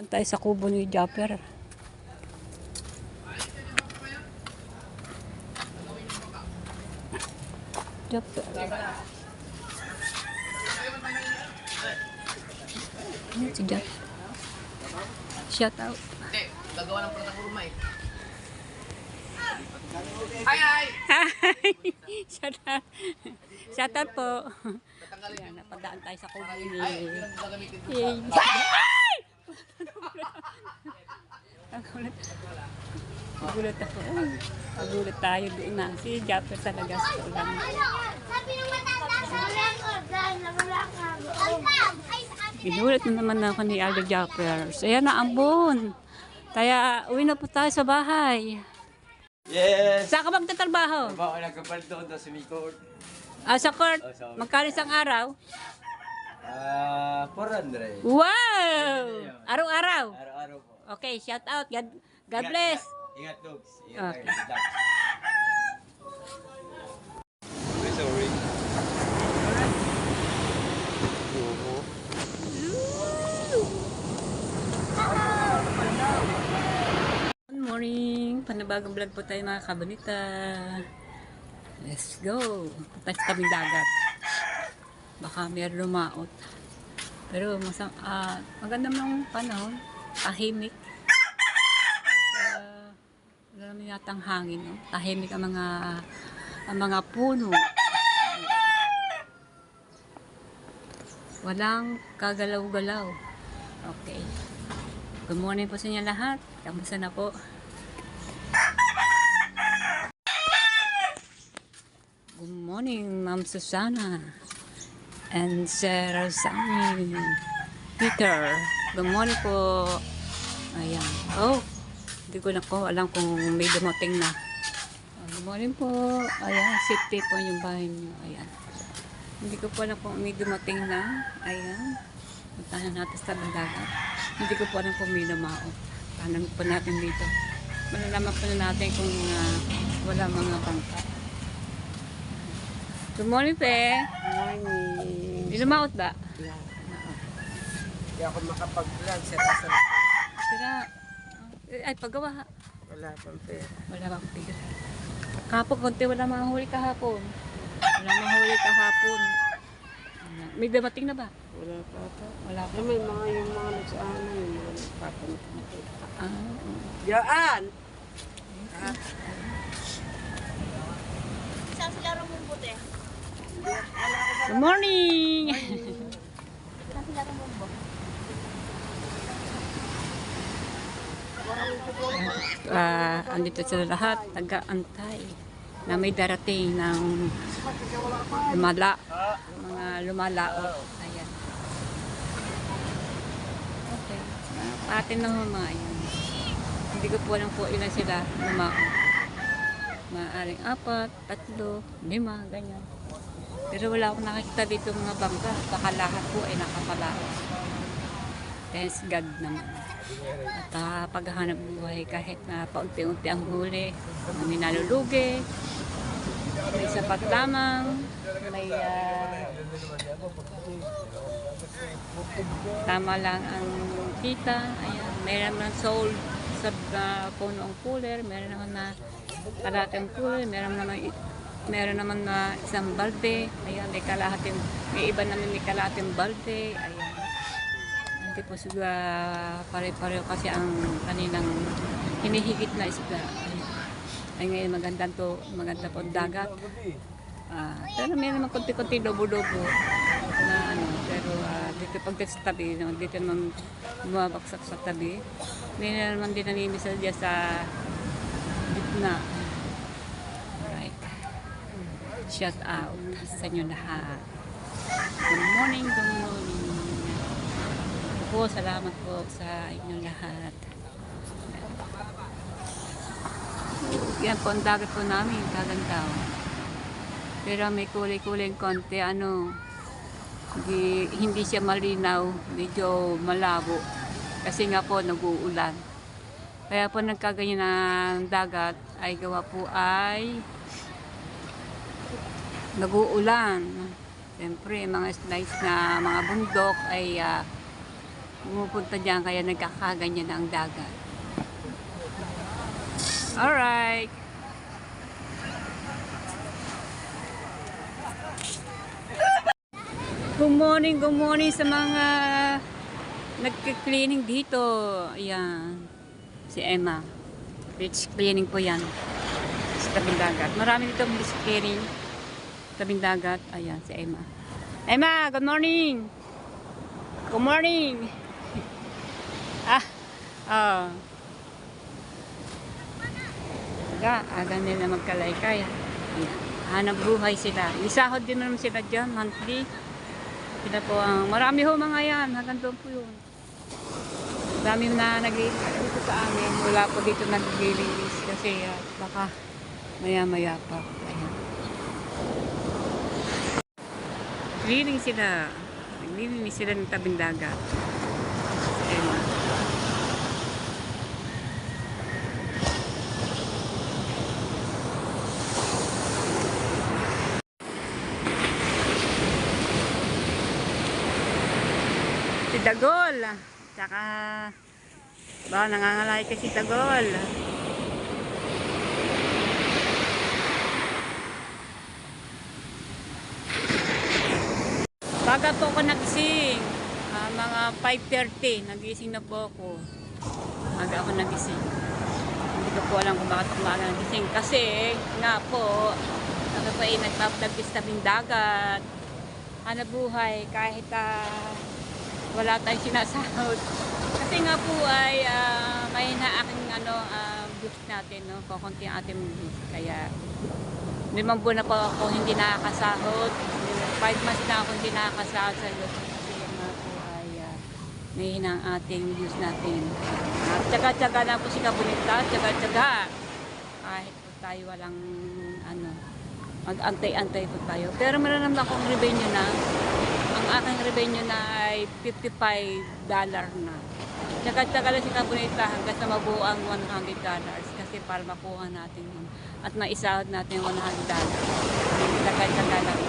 Tayo sa kubo ni Japper. Japper. Si Japper. Shout out. Hindi, gagawa ng plataforma eh. Hi, hi! Hi! Shout out. Shout out po. Yan, napadaan tayo sa kubo ni... Yay! Nagulat ako. Nagulat tayo doon na. Si Japper talaga sa ulan. Ginulat na naman ako ni Aldo Japper. So, ayan na, ambon. Kaya, uwi na po tayo sa bahay. Yes! Saan ka magtatrabaho? Trabaho na kapal doon sa Mikor. Ah, sa court. Magkano isang araw? 400. Wow! Araw-araw. Araw-araw po. Okay, shout out. God bless. Ingat, dogs. Ingat Okay. tayo. Sorry. Good morning. Panibagong vlog po tayo mga kabanita. Let's go. Punta sa tabing dagat. Baka meron lumaot. Pero maganda ng panahon. Tahimik. Wala naman yatang hangin. No? Tahimik ang mga puno. Walang kagalaw-galaw. Okay. Good morning po sa inyo lahat. Kamusta na po? Good morning, Ma'am Susana. And Sir Sammy. Peter. Good morning po. Ayan. Oh, hindi ko na po alam kung may dumating na. Good morning po. Ayan, safety po yung bahay niyo. Ayan. Hindi ko po alam kung may dumating na. Ayan. Puntahan natin sa dagat. Hindi ko po alam kung may lumao. Tanong po natin dito. Malalaman po na natin kung wala mga bangka. Good morning, Pe. Morning. May lumaot ba? Hindi ako makapag-vlog sa tasal. Sira. Ay, paggawa. Wala pang pera. Wala bang pera. Kahapon, konti wala mga huli kahapon. Wala mga huli kahapon. May dumating na ba? Wala pa pa. Wala pa. May mga yung mga nagsaan yung mga nagpapanit na pera. Ah, Diyan! Saan sila rumumbuti? good morning! Saan sila rumumbo? Andito sila lahat, taga-antay na may darating ng mga lumalaot. Ayan. Okay. Atin na mga yan. Hindi ko po alam po ilan sila lumaot. Maaring 4, 3, 5, ganyan. Pero wala akong nakikita dito mga bangka. Baka lahat po ay nakapalaot. Thanks God naman. At paghahanap buhay kahit na paunti-unti ang huli, may nalulugi, may sapat lamang, may tama lang ang kita. Ayan, mayroon naman sold sa puno ang cooler, mayroon naman na kalating cooler, meron naman na isang balde. Ayan, may iba naman may kalating balde. Ayan. Hindi po sila pare-pareho kasi ang kaninang hinihigit na isda. Ay ngayon maganda po ang dagat. Pero may naman konti-konti lobo-lobo na pero dito pagdating sa tabi, dito naman bumabaksak sa tabi. May naman din namimisa dyan sa gitna. Right. Shout out sa inyo lahat. Good morning, good morning. Po, salamat po sa inyong lahat. Yan po ang dagat po namin, Kagandaw. Pero may kulay-kulay konti, hindi siya malinaw, medyo malabo. Kasi nga po, nag-uulan. Kaya po nagkaganyan ng dagat ay gawa po ay nag-uulan. Siyempre, mga slice na mga bundok ay pumupunta dyan kaya nagkakaganyan na ang dagat. Alright. Good morning sa mga nagka-cleaning dito. Ayan. Si Emma. Beach cleaning po yan. Sa tabing dagat. Marami dito beach cleaning. Tabing dagat. Ayan, si Emma. Emma, good morning! Good morning! Aga nila magkalaykay. Ayan. Hanap buhay sila. Isahod din naman sila dyan, monthly. Sila po ang, marami ho mga yan, hanggang doon po yun. Dami na dito sa amin, wala po dito nag-release kasi baka maya-maya pa. Ayan. Cleaning sila. Naglilinis sila ng tabing dagat. Ayan. Si Dagol. Tsaka nangangalay kasi Dagol. Baga po ako nagising. Mga 5:30. Nagising na po ako. Aga ako nagising. Hindi ko po alam kung bakit ako maaga nagising. Kasi nga po, ako po ay nagpa-vlog sa tabing dagat. Hanap buhay kahit wala tayong sinasahod. Kasi nga po ay may na aking views natin, no? Kukunti ang ating views. Kaya 5 buwan na po ako hindi nakakasahod. 5 months na ako hindi nakakasahod sa YouTube. Kasi nga po ay may ang ating views natin. At tsaga-tsaga na po si Kabunita. Tsaga-tsaga. Kahit po tayo walang mag-antay-antay po tayo. Pero meron naman akong revenue na. Ang aking revenue na ay $55 na. Tsaga-tsaga lang si Kabunita hanggang sa mabuo ang $100 kasi para makuha natin yun. At maisahod natin yung $100. Tsaga-tsaga lang.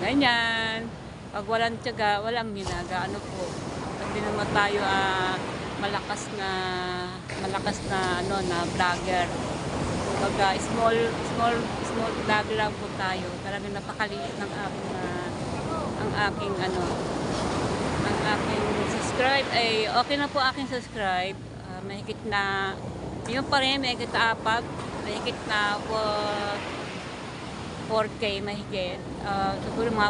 Ganyan. Pag walang tsaga, walang minaga. Ano po? Hindi naman tayo malakas na vlogger. Pag small vlogger lang po tayo. Talagang napakaliit ng aking subscribe ay okay na po aking subscribe. Mahigit na yun pa rin, mahigit na 4, mahigit na 4K mahigit. Siguro mga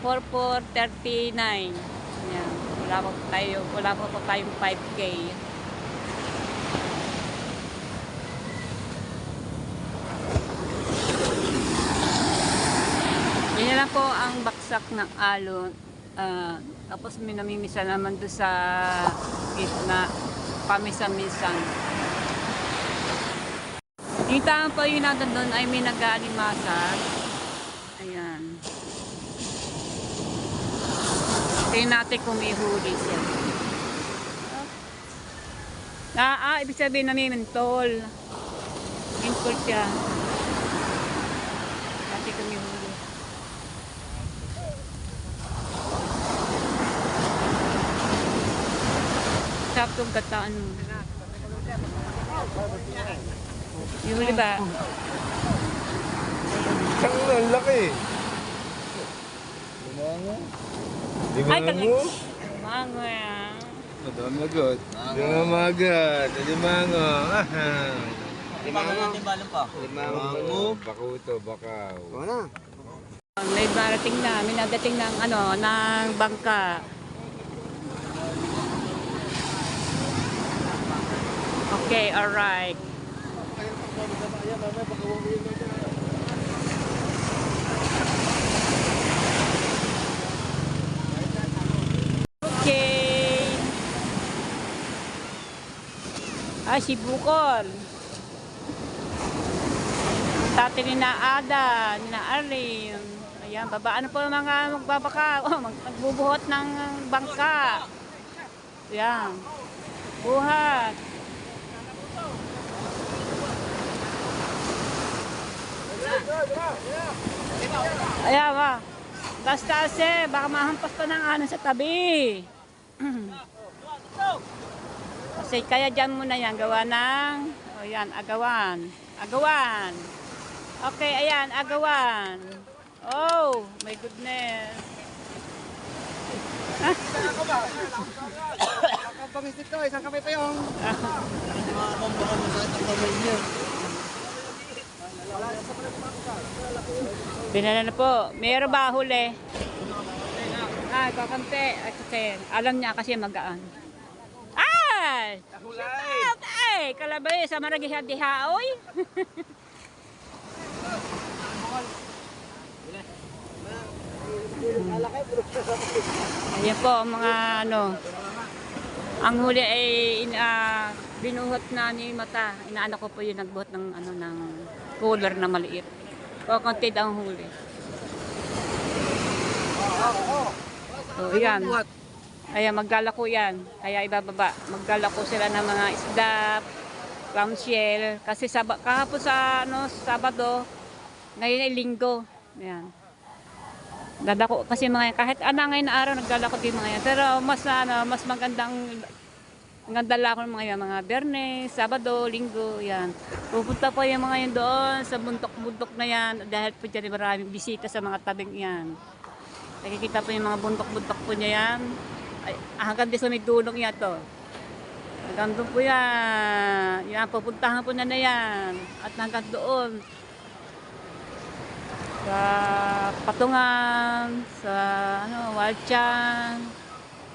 4,439. Yan. Wala pa po tayong 5K. Yan lang po ang baksak ng alon. Tapos may namimisa naman doon sa gitna, pamisa-misan. Kita po yung natin doon ay may nag-aanimasag. Ayan. Tingnan natin kung may huli siya. Ibig sabihin na may mentol. Mentol siya. Natin kung may huli. Saktong kataan mo. Yung huli ba? Ang laki. Limango. Limango. Limango yan. Madami agad. Limango. Limango natin balong pa. Limango. Bakuto, bakaw. Oo na. May darating na, may nadating ng ng bangka. Okay, alright. Okay. Si Bukol. Tati ni na Ada, ni na Arlene. Ayan, babaan po mga magbabaka. Magbubuhot ng bangka. Ayan. Buhat. Ayan ba? Taas-taas eh, baka mahampas ka ng ano sa tabi. Kasi kaya dyan muna yan, gawa ng, o yan, agawan. Agawan. Okay, ayan, agawan. Oh, my goodness. Pamistit ko, isang kamay pa yung... Binala na po. Meron ba huli? Kakanti. Kasi alam niya kasi magaan. Ay! Shout out! Ay! Kalabay sa maragiha-dihaoy. Ayan po ang mga ano. Ang huli ay binuhot na ni Mata. Inaanak ko po yung nagbuhot ng ano ng cooler na maliit. Kukunti ang huli. So, ayan. Ayan, maglalako yan. Kaya ibababa. Maglalako sila ng mga isda, clamshell. Kasi kahapon sa Sabado, ngayon ay Linggo. Ayan. Dadako kasi mga kahit ngayon na araw naglalako din mga yan. Pero mas magandang lako ng mga Biyernes, Sabado, Linggo, yan. Pupunta po yung mga yan doon sa bundok-bundok na yan dahil po dyan maraming bisita sa mga tabing yan. Nakikita po yung mga bundok-bundok po niya yan. Ay, hanggang di sa may dulong yan to. Hanggang doon po yan. Yan, pupuntahan po na yan. At hanggang doon. Sa Patungan, sa Walchan,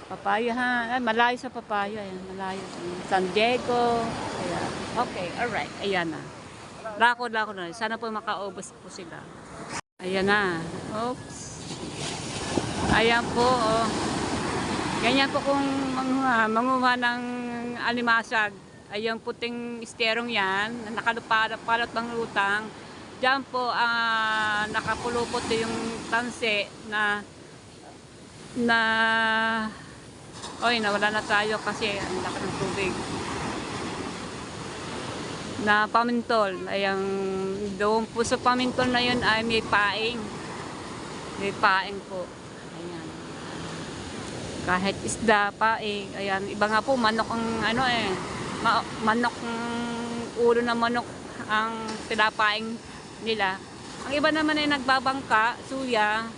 Papayahan. Ay, malayo sa Papaya. Ayan, malayo. San Diego. Ayan. Okay, alright. Ayan na. Lako na. Sana po makaubos po sila. Ayan na. Oops. Ayan po. Oh. Ganyan po kung manguha ng alimasag. Ay yung puting esterong yan. Nakalupalot ng lutang. Diyan po nakapulupot yung tanse na nawala na tayo kasi ang laki ng tubig. Na pamintol. Ayang doon po sa pamintol na yun ay may paing. May paing po. Ayan. Kahit isda, paing. Ayan. Iba nga po, manok ang manok, ulo na manok ang tinapaing nila. Ang iba naman ay nagbabangka, suya.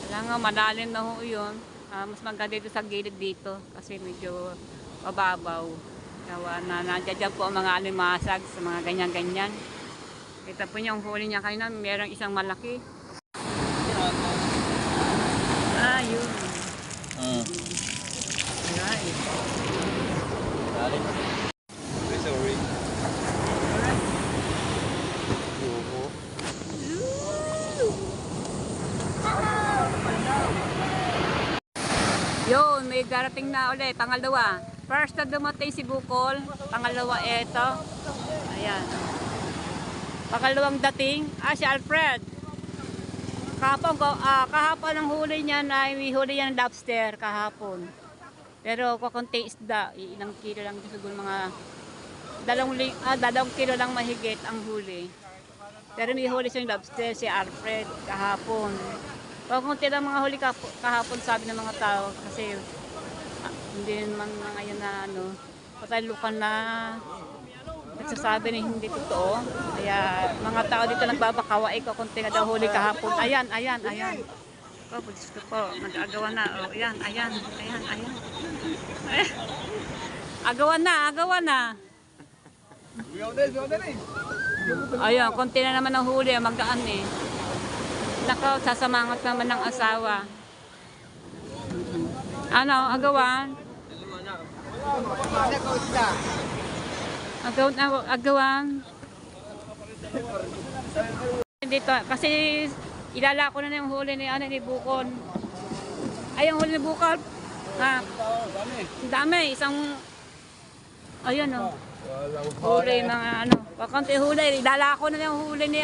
Kaya nga, malalim na ho yun. Mas maganda dito sa gilid dito kasi medyo mababaw. Kaya nandiyan po ang mga alimasag sa mga ganyan-ganyan. Kita po niyo ang huli niya kanina, merong isang malaki. Yun. Right. Sorry. Yun, may darating na ulit, pangalawa. First na dumating si Bukol, pangalawa ito. Ayan. Pangalawang dating, si Alfred. Kahapon ang huli niya na huli niya ng lobster kahapon. Pero kukunti isda, ilang kilo lang siguro mga 2 kilo lang mahigit ang huli. Pero may huli siyang lobster si Alfred kahapon. Kukunti lang mga huli kahapon sabi ng mga tao kasi hindi naman ngayon na patalukan na nagsasabi na hindi totoo. Kaya mga tao dito nagbabakawa, kukunti na daw huli kahapon. Ayan. Oh, Diyos ko po, nag-agawan na. Oh, ayan. Agawan na. Ayan, konti na naman ang huli, magaan eh. Nakaw, sasamangot naman ng asawa. Agawan? Agawan? Dito, kasi ilala ko na yung huli ni Bukol. Ay, yung huli ni Bukol. Dami. Isang, ayan o. Huli mga pakunti huli. Ilala ko na yung huli ni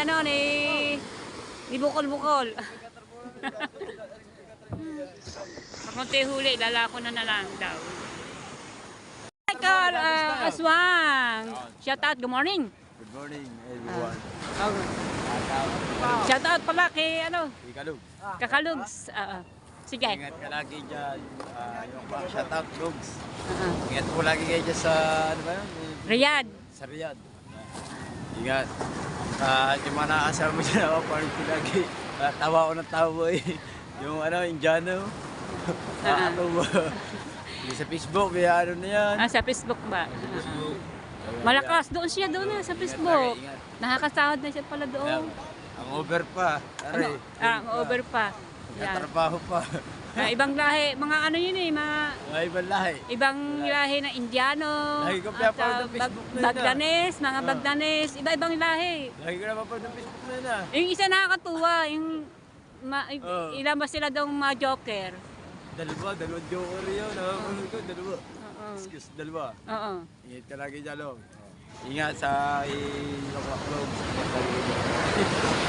Bukol. Pakunti huli, ilala ko na lang daw. Michael Aswang. Shout out, good morning. Good morning, everyone. Shout out pala kay ano, Ikalog. Kakalugs. Sige. Ingat ka lagi dyan. Yung mga shoutout dogs. Oo. Ingat po lagi kayo dyan sa, ano ba yun? Riyadh. Sa Riyadh. Ingat. Yung mga nakasama mo dyan ako, parang ko lagi. Tawa ko ng tawa eh. Yung ano, Indiano. Nakakatawa. Yung sa Facebook, may ano na yan. Sa Facebook ba? Facebook. Malakas doon siya doon sa Facebook. Ingat. Nakakasahod na siya pala doon. Ang over pa. Aray. Over pa. Yan. Trabaho pa. Ibang lahi, mga ano yun eh, mga Mga ibang lahi. ibang lahi na Indiano, Lagi ko at pinapanood ng Facebook na yun, Bagdanes, mga Bagdanes, iba-ibang lahi. Lagi ko na mapanood ng Facebook na yun ah. Yung isa nakakatuwa, yung Oo. ilan ba sila daw mga joker? Dalawang joker yun. Nakapanood ko, dalawa. Oo. Excuse, dalawa. Oo. Ingat ka lagi dyan, Long. Ingat sa ilong.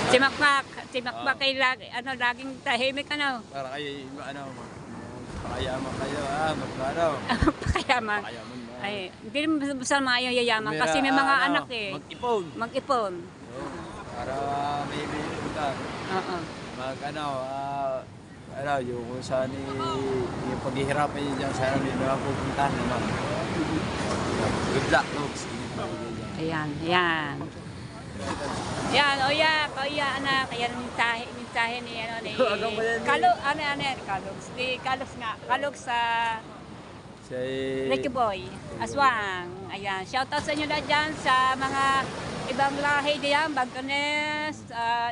Si Makmak kay laging tahimik ano. Para kayo, ano, pakayaman kayo, magkano. Pakayaman. Pakayaman na. Ay, hindi naman basta mayayaman kasi may mga anak eh. Mag-ipon. Mag-ipon. Oo. Para may utang. Oo. Yung kung saan yung paghihirapan niyo dyan, sana may mapupuntahan naman. Good luck, folks. Ayan, ayan. Yan, oya, anak, ayan ang minsahe ni, ano, ni, Kalugs sa Ricky Boy, Aswang. Ayan, shoutout sa inyo na dyan sa mga ibang lahi diyan, Bagdanes,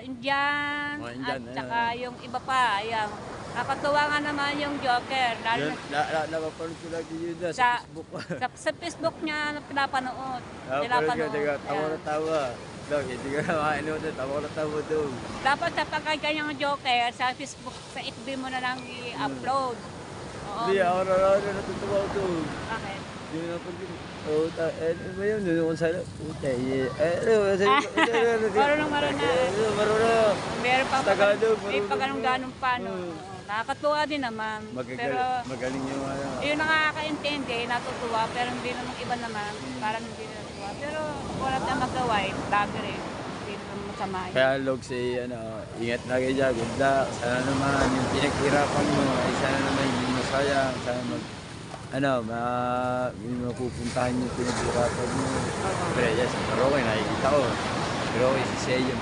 Indian, Mga Indian, at saka yung iba pa, ayan. Nakatuwa nga naman yung Joker, lalo na Napapanood ko lagi yun sa Sa- Facebook. sa Facebook niya pinapanood. Napapanood ka, tawa Ayan. na tawa. Dog, hindi ka na makainom na, tawa na tawa doon. Dapat sa pagkaganyang Joker, sa Facebook, sa FB mo na lang i-upload. Oo. Hindi, ako natutuwa doon. Bakit? Hindi na pag ano ba yun? Doon sa puta, Marunong. Marunong. Meron pa Tagalog, may marunong pag-ganong pa, no? Nakakatuwa din naman. Pero Magaling yung ano. yung nakakaintindi, natutuwa, pero hindi naman iba naman, parang hindi natutuwa. Pero wala tayong magawa eh, lagi rin. Hindi naman masama yun. Kaya Logs, ingat lagi dyan, good luck. Sana naman yung pinaghirapan mo, ay sana naman hindi masayang. Sana may mapupuntahan yung pinaghirapan mo. Pero yes, pero okay, nakikita ko. Pero okay, si Seyo,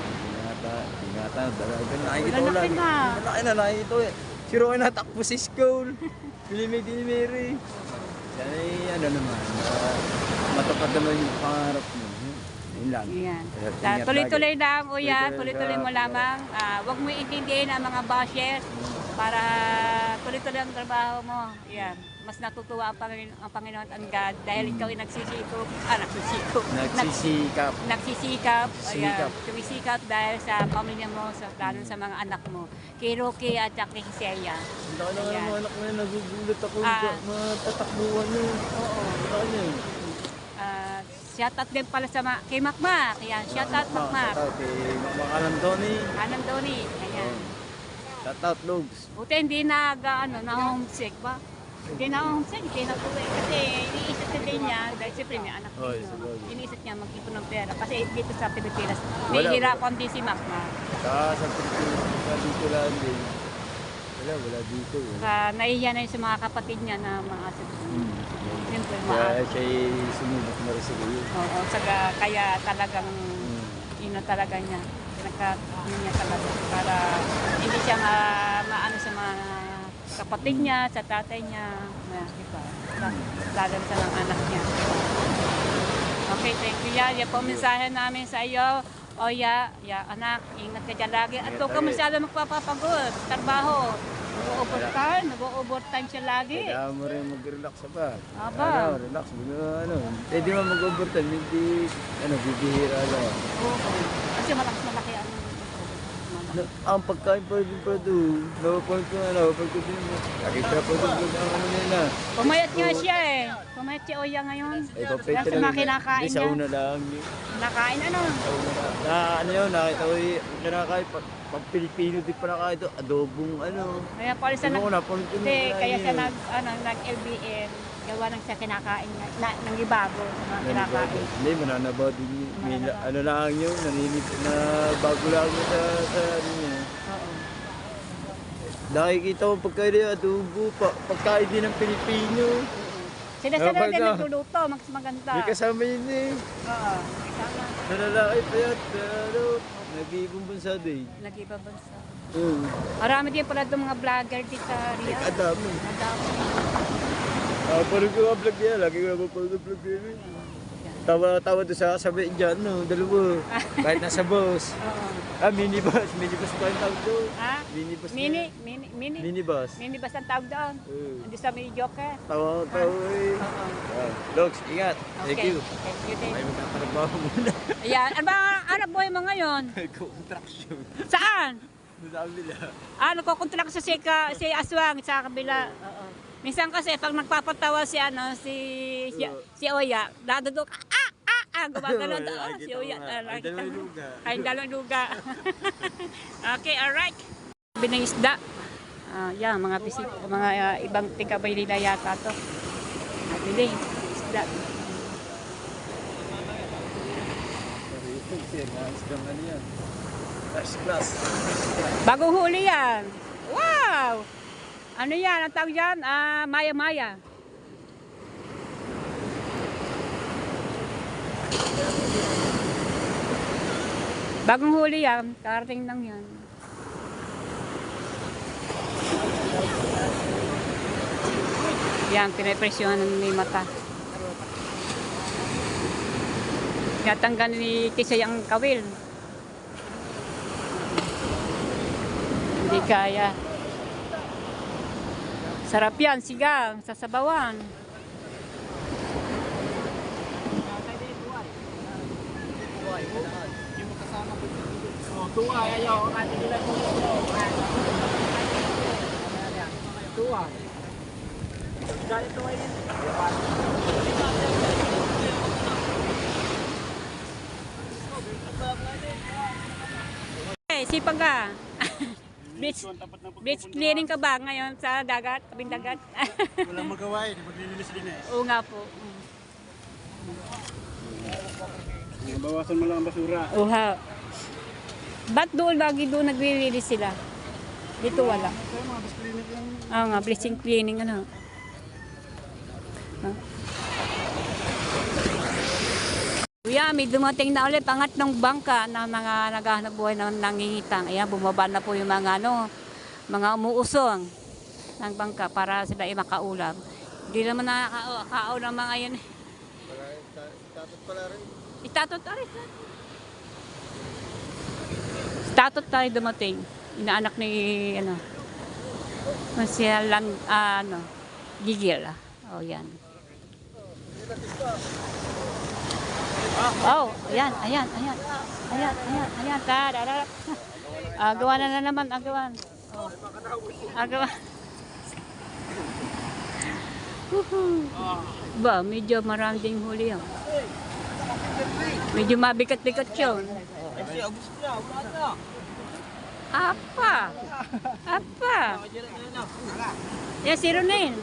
ingatan, dalaga, nakikita ko lang. Lalaki na. Malaki na, nakikita ko eh. Si Roy natakbo si school. Pilimig din ni Mary. Sana naman, matupad naman yung pangarap mo. Yun lang. Yan. Ingat Tuloy-tuloy lagi. lang, Uya. Tuloy-tuloy Tuloy-tuloy mo lang. lamang. Huwag mo intindihin ang mga bashers para tuloy-tuloy ang trabaho mo. Yan. Mas natutuwa ang Panginoon at ang God dahil ikaw ay nagsisikap. Nagsisikap. Nagsisikap. Ayan. Sikap. Tumisikap dahil sa pamilya mo, lalo sa mga anak mo. Kay Rocky at kay Hiseya. Ang laki na Ayan. mga anak mo yun, nagugulat ako. Matatakbuhan yun. Oo. Ano yun? Shoutout din pala sa kay Makmak. Ayan. Shoutout Makmak. Shoutout kay Makalang Tony. Anong Doni. Ayan. Shoutout Logs. Buti hindi na-homesick ba? Hindi na-homesick, hindi na-tuloy. Kasi iniisip din niya, dahil siyempre may anak Oy, dito. sabagay. Iniisip niya mag-ipon ng pera. Kasi dito sa Pilipinas, Wala. may hirapan din si Makmak. Sa Pilipinas, dito lang din. Wala dito. Nahihiya na yun sa mga kapatid niya na mga siyempre, Kaya siya sumubok na rin sa gayo. Oo, kaya talagang ino talaga niya. Niya talaga para hindi siya maano sa mga kapatid niya, sa tatay niya, diba? Lalo sa mga anak niya. Okay, thank you, Ya. Yan po ang mensahe namin sa iyo. O, Ya, anak, ingat ka dyan lagi. At huwag ka masyado magpapapagod. Trabaho. Nag-overtime siya lagi. Kailangan mo rin mag-relax ba? Aba. Relax. Pwede mo mag-overtime, hindi, bibihira lang. Oo. Kasi malaki ang Ang pagkain pa rin pa doon. Napapanood ko din mo. Nakita pa doon ang nila. Pumayat nga siya eh. Pumayat si Oya ngayon. Ay, papay Kasi mga kinakain Sa niya. una lang. Nakain ano? Sa una lang. Nakita ko kinakain. Pag Pilipino din pa nakain ito. Adobong Kaya pala siya Ano ko napanood ko Hindi, nila kaya siya yun. nag-LBN. gawa ng sa kinakain ng ibago sa mga kinakain. Hindi, mananabaw din yun. Ano lang yun, na bago lang yun sa ano niya. Oo. Nakikita mo pagkain adobo, pagkain din ng Pilipino. Sila Kapag din na- nagluluto, mas maganda. May kasama yun eh. Oo. Kasama. Nalalaki pa yan, pero nag-iibong bansa din. Nag-iba bansa. Oo. Marami din pala itong mga vlogger dito sa Riyadh. Kadami. Madami. Parang ko nga vlog yan, lagi ko nga vlog yan eh. Tawa doon sa sabi dyan, no, dalawa. Kahit nasa bus. Oo. Minibus pa yung tawag doon. Ha? Minibus na Mini? yan. Mini? Minibus. Minibus ang tawag doon. Hindi sa mini joker. Tawa eh. Oo. Logs, ingat. Thank Okay. you. Thank you din. May magkatrabaho muna. Ayan. Ano buhay mo ngayon? Contraction. Saan? Sa kabila. Nagkokontract sa si Aswang sa kabila. Oo. Minsan kasi pag nagpapatawa si Oya, dadudok, gumagano doon. Si Oya. Ay, dalawang luga. Ay, dalawang luga. Okay, alright. Sabi ng isda. Yan, mga bisik, mga ibang tingkabay nila yata to. Nabili, isda. Ano yan? First class. Bagong huli yan. Wow! Ano yan? Ang tawag yan? Maya-maya. Bagong huli yan. Karating lang yan. Yan, pinapresyohan ng mata. Yatanggan ni Tisay ang kawil. Hindi kaya. Sarap yan, sigang, sasabawan. Tuwa, ayaw. Ang ating nila tuwa. Dahil tuwa yun. Sipag ka. Beach cleaning ka ba ngayon sa dagat, tabing dagat? Walang magawa eh, maglilinis din eh. Oo nga po. Bawasan mo lang ang basura. Uha. Ba't doon lagi doon nagre-release sila? Dito wala. Kaya mga disclaimer lang. Nga, bleaching cleaning ano. Kuya, may dumating na ulit pangatlong bangka na mga naghahanap buhay na nangingitang. Ayan, bumaba na po yung mga mga umuusong ng bangka para sila ay makaulam. Hindi naman nakakao ng mga yan. Tatot pala rin. Itatot tayo. Itatot tayo dumating. Inaanak ni si Gigil. Oh, yan. Oh, ayan. Tarara. Agawan na naman, agawan. Agawan. Ba, medyo marami ding huli yan. Medyo mabigat-bigat yun. Apa? Ya, si Ronel.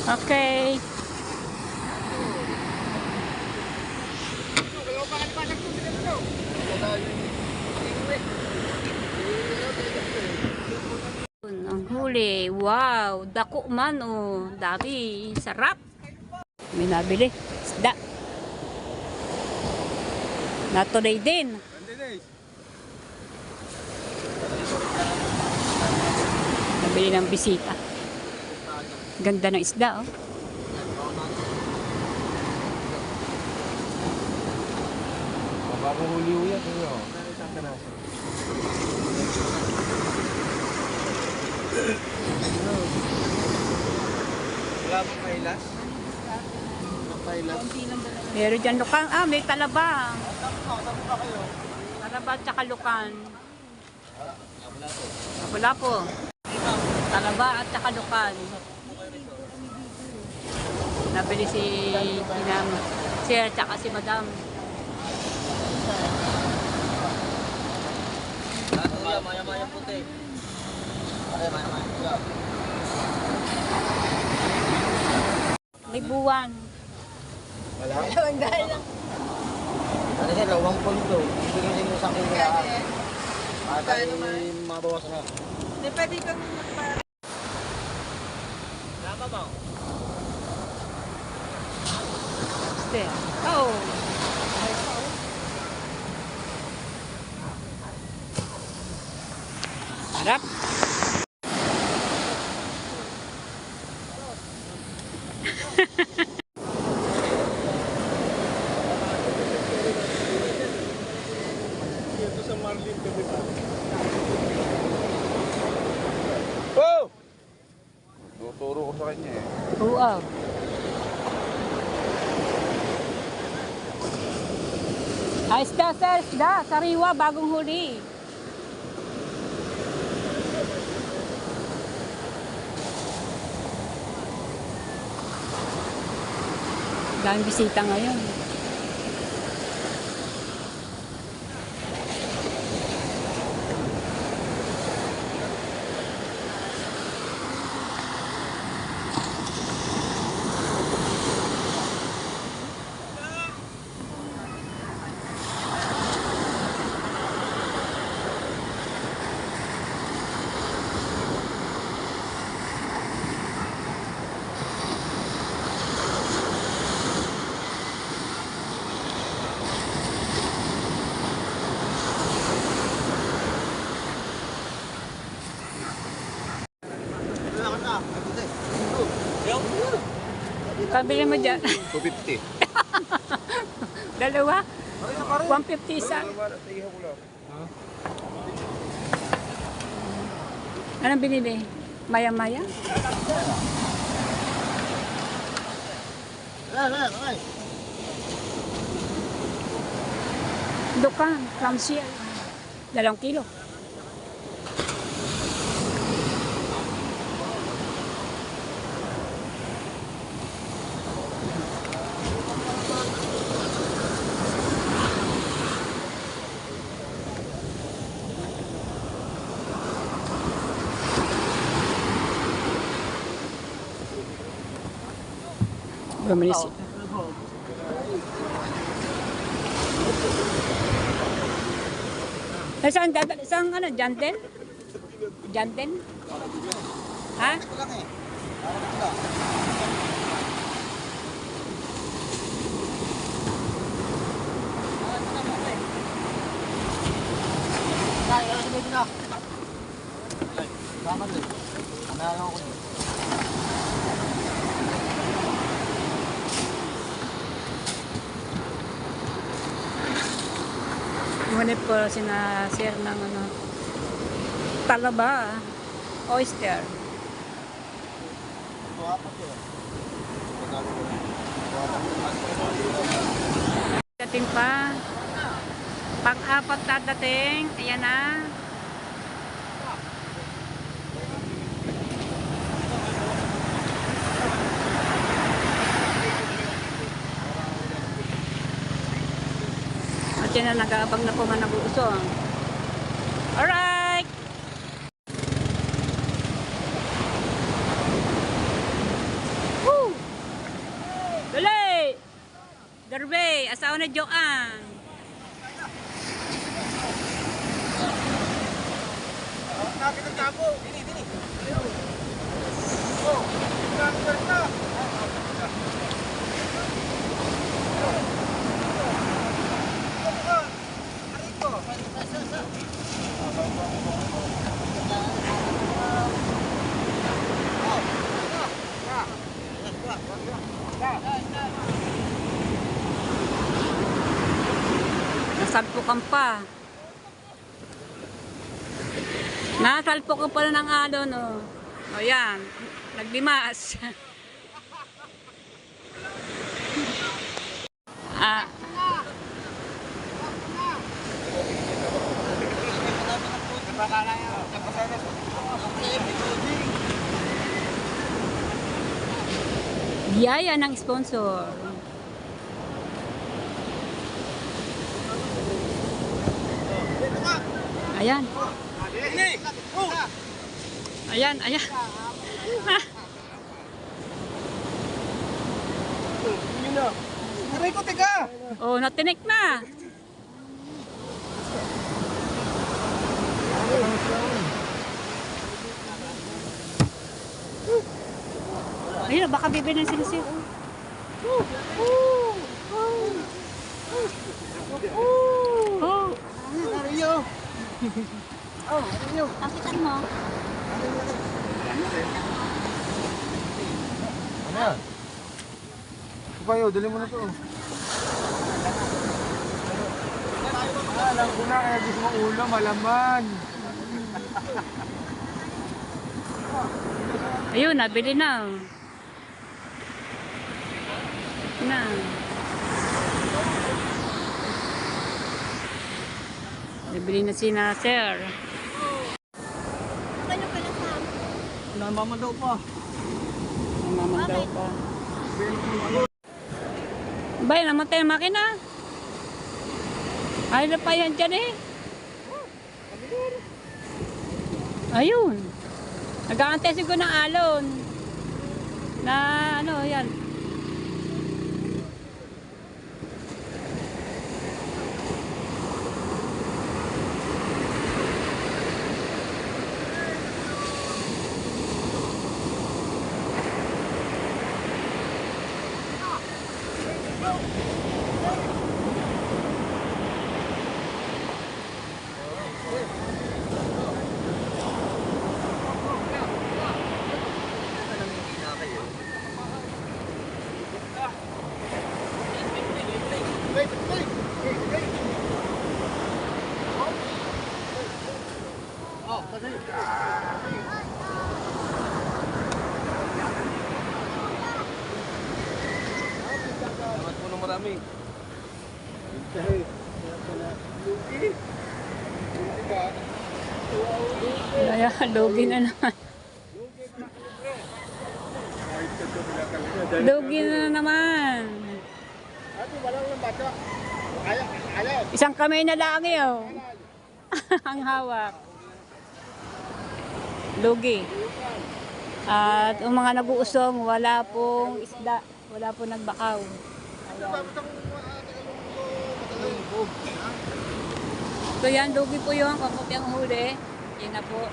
Okay. Ang huli. Wow, dako man oh. Dami, sarap. May nabili. Isda. Natuloy din. Nabili ng bisita. Ganda ng isda, oh. Bagong huli uya. Wala pong kailas? Meron dyan lukan. May talaba. Talaba at saka lukan. Wala po. Talaba at saka lukan. Nabili si Sir at saka si Madam. Maya-maya puti. Maya-maya. Libuan. Wala? Ano sir, 1.2. Ibigay mo sa akin nila. At ay mabawasan na. Hindi pwede kang magpa... There. Oh. Harap. Ito sa Marlin gabi pa. Oh! Tuturo ko sa kanya eh. Oo. Ay, isda, sir, isda. Sariwa, bagong huli. Daming bisita ngayon. Pabili mo dyan. 250. Dalawa? 150 isa. Anong binili? Maya-maya? Dukan, clamshell. 2 kilo. Bumili siya. Saan ano, Jantel? Jantel? Ha? Ngunit po sinasir ng ano, talaba, oyster. Dating pa. Pang-apat na dating. Ayan na. At yan na nag-aabang na po man nag-uusong. Alright! Woo! Dali! Darbe, asawa na Joanne. Nakit ang tabo. Dini. Oh, nakit na. Nasalpukan pa. Nasalpukan pala ng alon, oh. O yan, nagdimas. Ah. Biyaya ng sponsor. Ayan. Ayan, ayan. Yun na. Aray ko, teka! Oh, natinik na. Ayun, baka bibili ng sinisip. Oh. Ariyo! Oh, ariyo! Kapitan mo. Ano yan? Bayo, dali mo na to. Alam ko na, kaya gusto mong ulo, malaman. Ayun, nabili na. Na. Nabili na si Nasser. Ano ka na sa Namamadaw pa. Namamandaw pa. Bay, namatay ang makina. Ay, na pa yan dyan eh. Ayun. Nag-aantay siguro ng alon. Na ano, yan. Salamat po ng marami. Ayan, lugi na naman. Lugi na naman. Ate, walang ng bata. Ayaw. Isang kamay na lang yun. Ang hawak. Lugi. At ang mga nag-uusong, wala pong isda. Wala pong nagbakaw. So yan, lugi po yun. Kaputi ang huli. Yan na po.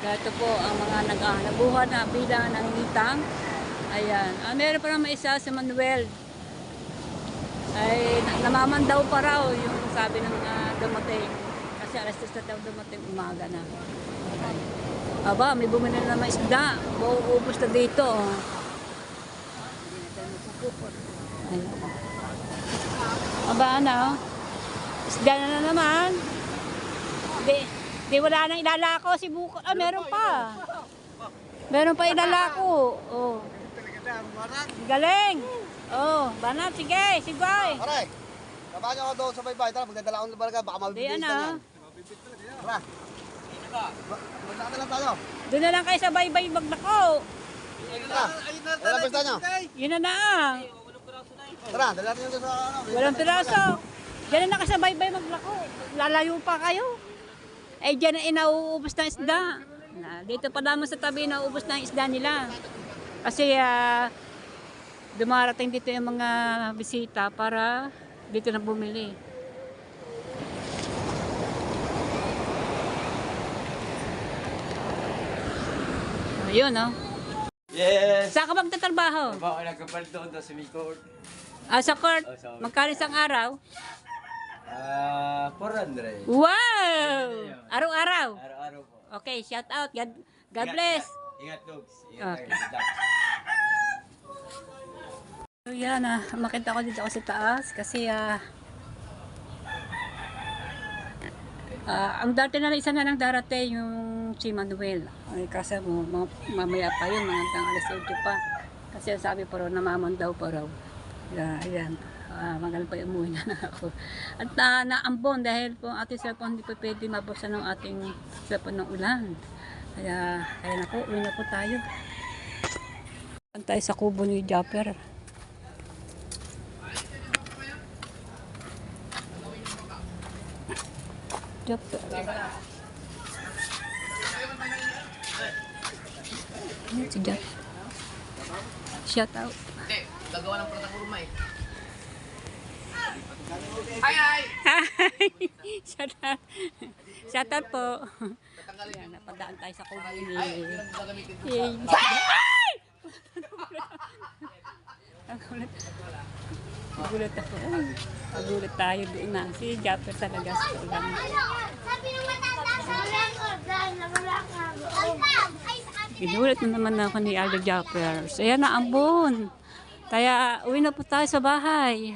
Dito po ang mga nag-abuhan na bilang ng ngitang. Ayan. Meron pa naman isa si Manuel. Ay namamandaw pa raw yung sabi ng mga dumating. Kasi alas 3 na daw dumating, umaga na. Ay. Aba, may bumili na naman isda. Uubos na dito. Ay. Aba, ano? Isda na naman. Di wala nang ilalako si Buko. Ah, meron pa. Meron pa ilalako. Oh. Galing. Oh, banat, sige, sigay. Aray, samahan niyo ako doon sa baybay. Tara, magdadala akong barangay. Baka Di mabibilis ano. na yan. Tara. Magdala na lang tayo. Doon na lang kayo sa baybay maglako. Tara. Wala basta niyo. Yun na na. Tara, dala niyo doon sa ano. Walang piraso. Diyan na kayo sa baybay maglako. Lalayo pa kayo. Eh, diyan na inauubos ng isda. Dito pa naman sa tabi, nauubos ng isda nila. Kasi, dumarating dito yung mga bisita para dito na bumili. Ayun, no? Yes! Saan ka magtatrabaho? Baka nagkapal doon sa Mikor. Sa court? Oh, sa- Magkano isang araw? 400. Wow! Araw-araw? Araw-araw po. Okay, shout out. God bless. Ingat, Dogs. Ingat Okay. tayo. So yan, makita ko dito ako sa taas kasi ang dati na isa na lang darating yung si Manuel. Ay, kasi mamaya pa yun, mga alas 8 pa. Kasi sabi pa raw, namamandaw pa raw. Ayan, magaling pa umuwi na ako. At naambon dahil po ang ating cellphone hindi po pwede mabuksan ng ating cellphone ng ulan. Kaya na po, uwi na po tayo. Tayo sa kubo ni Japper. Japper. Ayan, si Jack. Shout out. Gagawa ng plataforma eh. Hi! Shout out. Shout out po. Ayan, napadaan tayo sa Kubi. Yay! Nagulat. Nagulat ako. Ay, nagulat tayo doon na. Si Japper talaga sa ulam. Sabi ng matanda sa ulan ko, dahil nawala ka. Inulit na naman ako ni Aldo Japper. Ayan na, ambon. Kaya uwi na po tayo sa bahay.